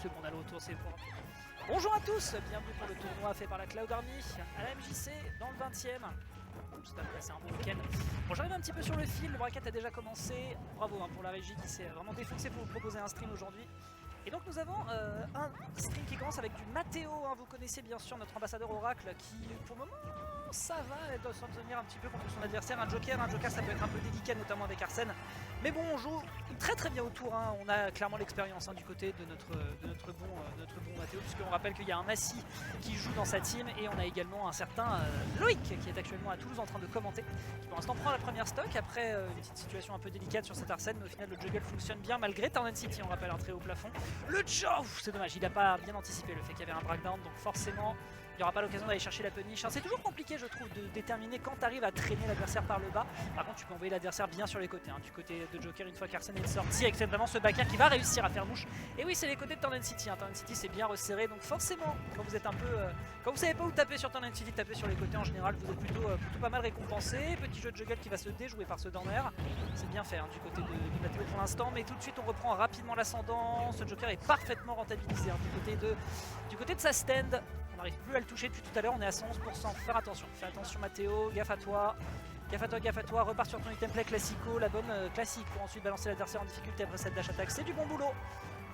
c'est bon, on a le retour, c'est bon. Bonjour à tous, bienvenue pour le tournoi fait par la Cloud Army à la MJC dans le 20ème. J'espère que c'est un bon week-end. Bon, j'arrive un petit peu sur le fil, le bracket a déjà commencé. Bravo pour la régie qui s'est vraiment défoncée pour vous proposer un stream aujourd'hui. Et donc nous avons un stream qui commence avec du Mathéo, hein. Vous connaissez bien sûr notre ambassadeur Oracle qui pour le moment ça va, elle doit s'en tenir un petit peu contre son adversaire. Un joker ça peut être un peu délicat notamment avec Arsène. Mais bon, on joue très bien autour, hein. On a clairement l'expérience, hein, du côté de notre bon Mathéo, puisqu'on rappelle qu'il y a un Massy qui joue dans sa team et on a également un certain Loïc qui est actuellement à Toulouse en train de commenter, qui pour l'instant prend la première stock après une petite situation un peu délicate sur cet Arsène, mais au final le juggle fonctionne bien malgré Town City, on rappelle un très haut plafond. Le job, c'est dommage, il n'a pas bien anticipé le fait qu'il y avait un breakdown, donc forcément il n'y aura pas l'occasion d'aller chercher la punish. C'est toujours compliqué, je trouve, de déterminer quand tu arrives à traîner l'adversaire par le bas. Par contre, tu peux envoyer l'adversaire bien sur les côtés, hein. Du côté de Joker, une fois qu'Arsène est sorti, avec vraiment ce backer qui va réussir à faire mouche. Et oui, c'est les côtés de Town City, hein. Town City c'est bien resserré, donc forcément, quand vous êtes un peu, quand vous savez pas où taper sur Town City, tapez sur les côtés en général, vous êtes plutôt pas mal récompensé. Petit jeu de juggle qui va se déjouer par ce downer. C'est bien fait, hein, du côté de Mathéo pour l'instant, mais tout de suite on reprend rapidement l'ascendant. Ce Joker est parfaitement rentabilisé, hein, du côté de sa stand. On n'arrive plus à le toucher depuis tout à l'heure, on est à 111%, faut faire attention. Fais attention Mathéo, gaffe à toi, repars sur ton item play classico, la bonne classique pour ensuite balancer l'adversaire en difficulté après cette dash attack, c'est du bon boulot.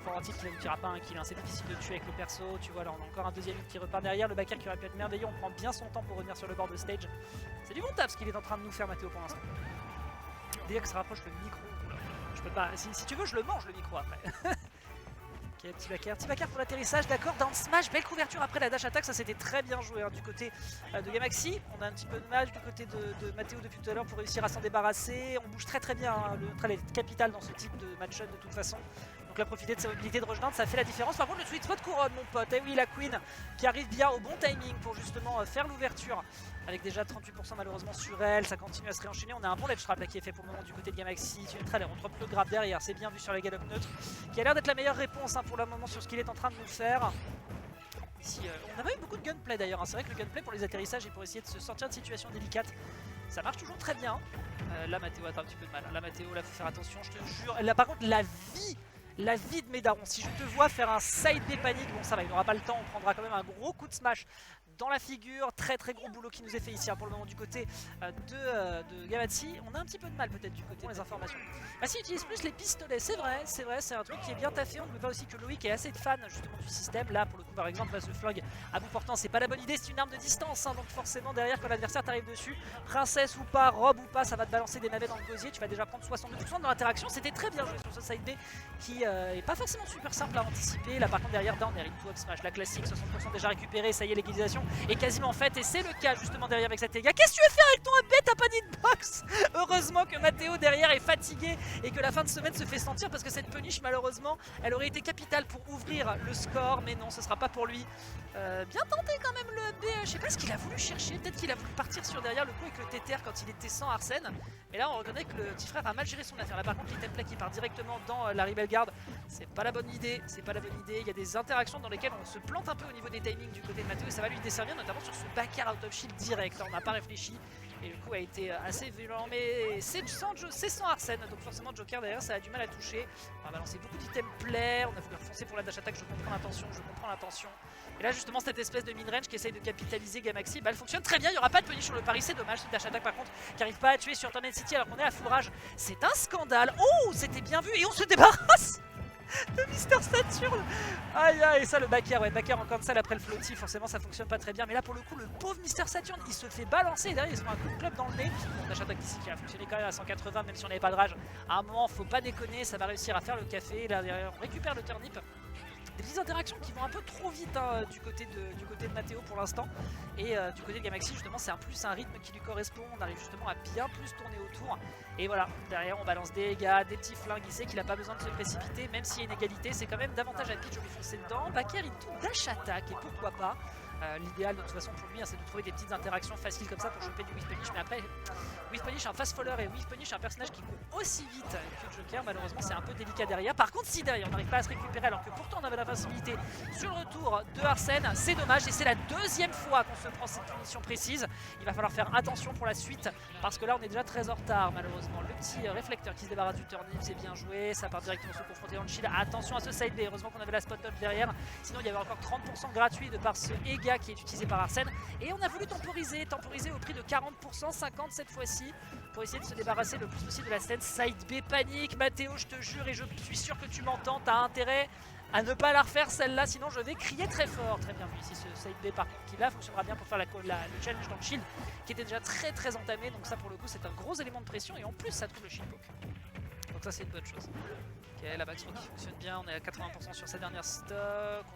Forantic qui ne tirera pas un kill, hein. C'est difficile de tuer avec le perso, tu vois là on a encore un deuxième hit qui repart derrière, le backer qui aurait pu être merveilleux, on prend bien son temps pour revenir sur le bord de stage. C'est du bon taf ce qu'il est en train de nous faire Mathéo pour l'instant. Dès que ça rapproche le micro, je peux pas, si tu veux je le mange le micro après. Ok, petit backer pour l'atterrissage, d'accord, down smash, belle couverture après la dash attack, ça c'était très bien joué, hein, du côté de Gamaxi. On a un petit peu de match du côté de Mathéo depuis tout à l'heure pour réussir à s'en débarrasser. On bouge très bien, hein. Le neutral est capital dans ce type de match-up de toute façon. Donc là, profiter de sa mobilité de rushdown, ça fait la différence. Par contre, le sweet spot couronne, mon pote. Eh oui, la Queen qui arrive bien au bon timing pour justement faire l'ouverture. Avec déjà 38% malheureusement sur elle, ça continue à se réenchaîner. On a un bon ledge trap là qui est fait pour le moment du côté de Gamaxi. Neutral, on drop le grab derrière, c'est bien vu sur la galop neutre. Qui a l'air d'être la meilleure réponse, hein, pour le moment sur ce qu'il est en train de nous faire. Ici, on n'a pas eu beaucoup de gunplay d'ailleurs, hein. C'est vrai que le gunplay pour les atterrissages et pour essayer de se sortir de situations délicates, ça marche toujours très bien. Là, Mathéo a un petit peu de mal. Là, Mathéo, là, faut faire attention, je te jure. Là, par contre, la vie de Médaron, si je te vois faire un side B panique, bon ça va, il n'aura pas le temps, on prendra quand même un gros coup de smash dans la figure, très gros boulot qui nous est fait ici, hein, pour le moment du côté de Gamaxi. On a un petit peu de mal peut-être du côté des informations. Massy utilise plus les pistolets, c'est vrai, c'est un truc qui est bien taffé. On ne veut pas aussi que Loïc est assez fan justement du système. Là pour le coup par exemple, là, ce flingue à bout portant c'est pas la bonne idée, c'est une arme de distance, hein, donc forcément derrière quand l'adversaire t'arrive dessus, princesse ou pas, robe ou pas, ça va te balancer des navets dans le gosier, tu vas déjà prendre 62% dans l'interaction. C'était très bien joué sur ce side B qui est pas forcément super simple à anticiper. Là par contre derrière down, into up smash, la classique, 60% déjà récupéré, ça y est l'égalisation est quasiment faite et c'est le cas justement derrière avec cette dégâts. Qu'est-ce que tu veux faire avec ton AP? T'as pas d'hitbox. Heureusement que Mathéo derrière est fatigué et que la fin de semaine se fait sentir, parce que cette punish malheureusement elle aurait été capitale pour ouvrir le score, mais non ce sera pas pour lui. Bien tenté quand même le AP, je sais pas ce qu'il a voulu chercher, peut-être qu'il a voulu partir sur derrière le coup avec le Tether quand il était sans Arsène, mais là on reconnaît que le petit frère a mal géré son affaire. Là par contre l'item play qui part directement dans la Rebel Guard, c'est pas la bonne idée, il y a des interactions dans lesquelles on se plante un peu au niveau des timings du côté de Mathéo et ça va lui desservir notamment sur ce backer out of shield direct. Là on n'a pas réfléchi et le coup a été assez violent, mais c'est sans Arsène, donc forcément Joker derrière ça a du mal à toucher. On va balancer beaucoup d'items play, on a voulu refoncer pour la dash attack, je comprends l'intention. Et là justement cette espèce de mid-range qui essaye de capitaliser Gamaxi, bah elle fonctionne très bien, il n'y aura pas de punish sur le pari, c'est dommage. Cette dash attack par contre qui arrive pas à tuer sur Town City alors qu'on est à full rage, c'est un scandale. Oh c'était bien vu et on se débarrasse de Mister Saturne. Aïe aïe, et ça le backer, ouais, backer en cancel après le floaty, forcément ça fonctionne pas très bien. Mais là pour le coup le pauvre Mister Saturne il se fait balancer et derrière il se prend un coup de club dans le nez. Bon, dash attack ici qui a fonctionné quand même à 180 même si on n'avait pas de rage. À un moment faut pas déconner, ça va réussir à faire le café. Là derrière on récupère le turnip. Des petites interactions qui vont un peu trop vite, hein, du côté de Mathéo pour l'instant. Et du côté de Gamaxi justement c'est un rythme qui lui correspond. On arrive justement à bien plus tourner autour. Et voilà, derrière on balance des dégâts, des petits flingues, il sait qu'il n'a pas besoin de se précipiter. Même s'il y a une égalité, c'est quand même davantage à pitch de lui foncer dedans. Baker il tout dash attack et pourquoi pas. L'idéal de toute façon pour lui, hein, c'est de trouver des petites interactions faciles comme ça pour choper du Whiff Punish. Mais après, Whiff Punish, un fast faller et Whiff Punish, un personnage qui court aussi vite que le Joker, malheureusement c'est un peu délicat derrière. Par contre, si derrière on n'arrive pas à se récupérer alors que pourtant on avait la facilité sur le retour de Arsène, c'est dommage. Et c'est la deuxième fois qu'on se prend cette punition précise. Il va falloir faire attention pour la suite parce que là on est déjà très en retard malheureusement. Le petit réflecteur qui se débarrasse du turnip, c'est bien joué. Ça part directement se confronter dans le shield. Attention à ce side B, heureusement qu'on avait la spot dodge derrière. Sinon il y avait encore 30% gratuit de par ce EGA qui est utilisé par Arsène. Et on a voulu temporiser au prix de 40%, 50 cette fois-ci, pour essayer de se débarrasser le plus possible de la scène. Side B panique, Mathéo, je te jure et je suis sûr que tu m'entends, t'as intérêt à ne pas la refaire celle-là, sinon je vais crier très fort. Très bien vu ici ce side B par contre qui là fonctionnera bien pour faire le challenge dans le shield qui était déjà très entamé, donc ça pour le coup c'est un gros élément de pression et en plus ça trouve le shield poke. Donc ça c'est une bonne chose. Ok, la backthrow qui fonctionne bien, on est à 80% sur sa dernière stock.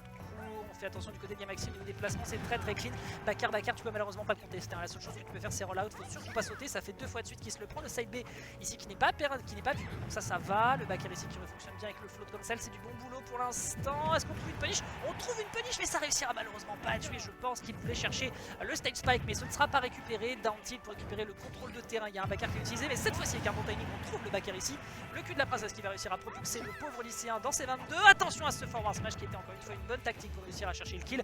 On fait attention du côté de Gamaxi au niveau des placements, c'est très clean. Bakar, tu peux malheureusement pas le contester. La seule chose que tu peux faire c'est roll-out, faut surtout pas sauter. Ça fait 2 fois de suite qu'il se le prend. Le side B ici qui n'est pas puni, donc ça va. Le Bakar ici qui fonctionne bien avec le float comme ça, c'est du bon boulot pour l'instant. Est-ce qu'on trouve une punish? On trouve une punish, mais ça réussira malheureusement pas à tuer. Je pense qu'il voulait chercher le stage spike, mais ce ne sera pas récupéré. Down tilt pour récupérer le contrôle de terrain. Il y a un Bakar qui est utilisé, mais cette fois-ci avec un bon timing, on trouve le Bakar ici. Le cul de la princesse qui va réussir à propulser le pauvre lycéen dans ses 22. Attention à ce forward smash qui était encore une fois une bonne tactique pour réussir à chercher le kill.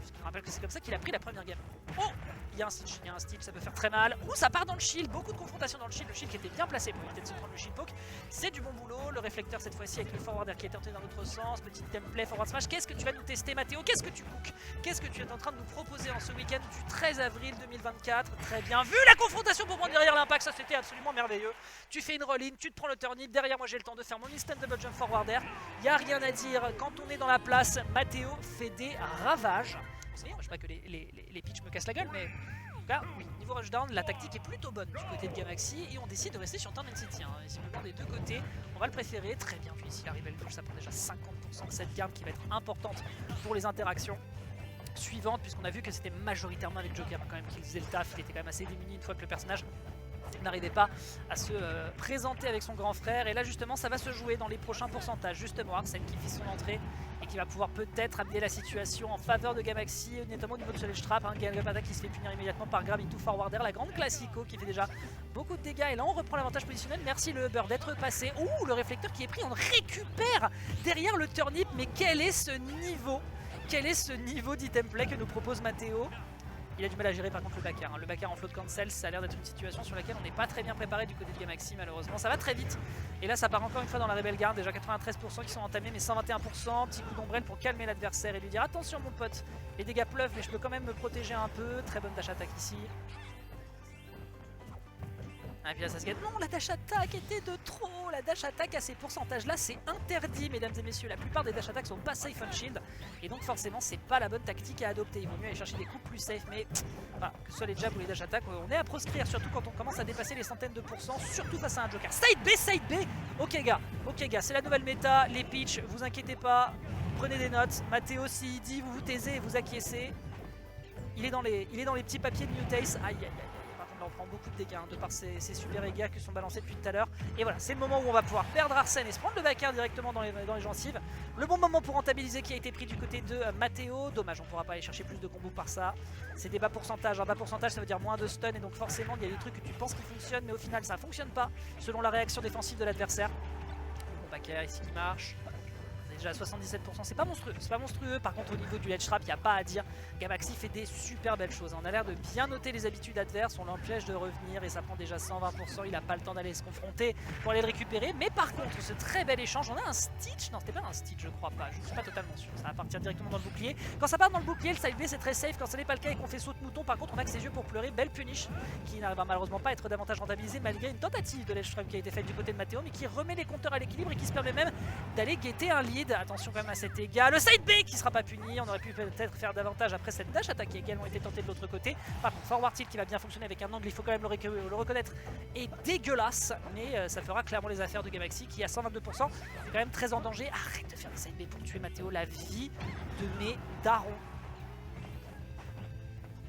Je rappelle que c'est comme ça qu'il a pris la première game. Oh, il y a un stitch, ça peut faire très mal. Ouh, ça part dans le shield, beaucoup de confrontations dans le shield qui était bien placé pour éviter de se prendre le shield poke. C'est du bon boulot, le réflecteur cette fois-ci avec le forwarder qui est tenté dans l'autre sens. Petit template forward smash. Qu'est-ce que tu vas nous tester, Mathéo? Qu'est-ce que tu cook? Qu'est-ce que tu es en train de nous proposer en ce week-end du 13 avril 2024? Très bien vu la confrontation pour prendre derrière l'impact, ça c'était absolument merveilleux. Tu fais une roll-in, tu te prends le turnip, derrière moi j'ai le temps de faire mon instant double jump forwarder. Il n'y a rien à dire, quand on est dans la place, Mathéo fait des ravages. C'est bien, je sais pas que les pitchs me cassent la gueule, mais en tout cas, oui, niveau rushdown, la tactique est plutôt bonne du côté de Gamaxi et on décide de rester sur Turn City. Hein. Visiblement des deux côtés, on va le préférer. Très bien vu ici la Rebel Touch, ça prend déjà 50% de cette garde qui va être importante pour les interactions suivantes, puisqu'on a vu que c'était majoritairement avec Joker quand même qu'il faisait le taf. Il était quand même assez démuni une fois que le personnage n'arrivait pas à se présenter avec son grand frère. Et là justement ça va se jouer dans les prochains pourcentages. Justement Arsène qui fait son entrée et qui va pouvoir peut-être amener la situation en faveur de Gamaxi, notamment au niveau de Challenge Trap. Galgapata qui se fait punir immédiatement par Grab into Forwarder, la grande classico qui fait déjà beaucoup de dégâts. Et là on reprend l'avantage positionnel. Merci le Hubber d'être passé. Ouh, le réflecteur qui est pris, on récupère derrière le turnip. Mais quel est ce niveau? Quel est ce niveau d'item play que nous propose Mathéo? Il a du mal à gérer par contre le Bakar. Le Bakar en float cancel, ça a l'air d'être une situation sur laquelle on n'est pas très bien préparé du côté de Gamaxi malheureusement. Ça va très vite. Et là ça part encore une fois dans la Rebel Guard. Déjà 93% qui sont entamés mais 121%. Petit coup d'ombrelle pour calmer l'adversaire et lui dire attention mon pote, les dégâts pleuvent mais je peux quand même me protéger un peu. Très bonne dash attack ici. Ah, et puis là ça se gagne. Non, la dash attack était de trop. La dash attack à ces pourcentages là c'est interdit mesdames et messieurs. La plupart des dash attacks sont pas safe on shield et donc forcément c'est pas la bonne tactique à adopter. Il vaut mieux aller chercher des coups plus safe, mais enfin, que ce soit les jabs ou les dash attack, on est à proscrire, surtout quand on commence à dépasser les centaines de pourcents, surtout face à un Joker. Side B. Ok gars, c'est la nouvelle méta, les pitchs, vous inquiétez pas, prenez des notes. Mathéo s'il dit vous vous taisez et vous acquiescez. Il est dans les petits papiers de Newtace. Aïe. On prend beaucoup de dégâts de par ces super dégâts qui sont balancés depuis tout à l'heure. Et voilà, c'est le moment où on va pouvoir perdre Arsène et se prendre le Bakar directement dans les gencives. Le bon moment pour rentabiliser qui a été pris du côté de Mathéo. Dommage, on ne pourra pas aller chercher plus de combos par ça. C'est des bas pourcentages. Un bas pourcentage, ça veut dire moins de stun. Et donc forcément, il y a des trucs que tu penses qui fonctionnent, mais au final, ça ne fonctionne pas selon la réaction défensive de l'adversaire. Bon Bakar ici qui marche. Déjà à 77%, c'est pas monstrueux, par contre au niveau du ledge trap, il n'y a pas à dire. Gamaxi fait des super belles choses, on a l'air de bien noter les habitudes adverses, on l'empêche de revenir et ça prend déjà 120%, il n'a pas le temps d'aller se confronter pour aller le récupérer. Mais par contre, ce très bel échange, on a un stitch, non c'était pas un stitch je crois pas, je suis pas totalement sûr, ça va partir directement dans le bouclier. Quand ça part dans le bouclier, le side B c'est très safe, quand ce n'est pas le cas et qu'on fait saut de mouton, par contre on a que ses yeux pour pleurer. Belle punish qui n'arrive malheureusement pas à être davantage rentabilisée malgré une tentative de ledge trap qui a été faite du côté de Mathéo, mais qui remet les compteurs à l'équilibre et qui se permet même d'aller guetter un lead. Attention quand même à cet égal, le side B qui sera pas puni, on aurait pu peut-être faire davantage après cette dash attaque qui a également été tentée de l'autre côté. Par contre forward tilt qui va bien fonctionner avec un angle, il faut quand même le reconnaître, est dégueulasse, mais ça fera clairement les affaires de Gamaxi qui à 122% est quand même très en danger. Arrête de faire des side B pour tuer Mathéo, la vie de mes darons.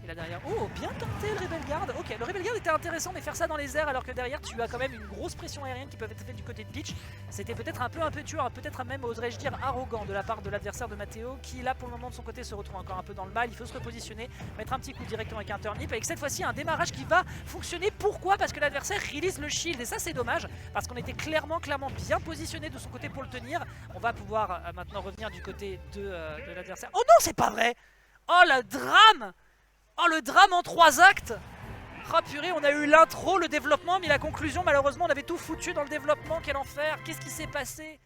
Et là derrière, oh bien tenté le Rebel Guard. Ok, le Rebel Guard était intéressant, mais faire ça dans les airs alors que derrière tu as quand même une grosse pression aérienne qui peut être faite du côté de Peach, c'était peut-être un peu impétueux, peut-être même oserais-je dire arrogant de la part de l'adversaire de Matteo, qui là pour le moment de son côté se retrouve encore un peu dans le mal. Il faut se repositionner, mettre un petit coup directement avec un turnip, avec cette fois-ci un démarrage qui va fonctionner. Pourquoi? Parce que l'adversaire release le shield, et ça c'est dommage, parce qu'on était clairement bien positionné de son côté pour le tenir. On va pouvoir maintenant revenir du côté de l'adversaire. Oh non, c'est pas vrai! Oh le drame! Oh le drame en 3 actes! Oh purée, on a eu l'intro, le développement, mais la conclusion malheureusement on avait tout foutu dans le développement, quel enfer! Qu'est-ce qui s'est passé?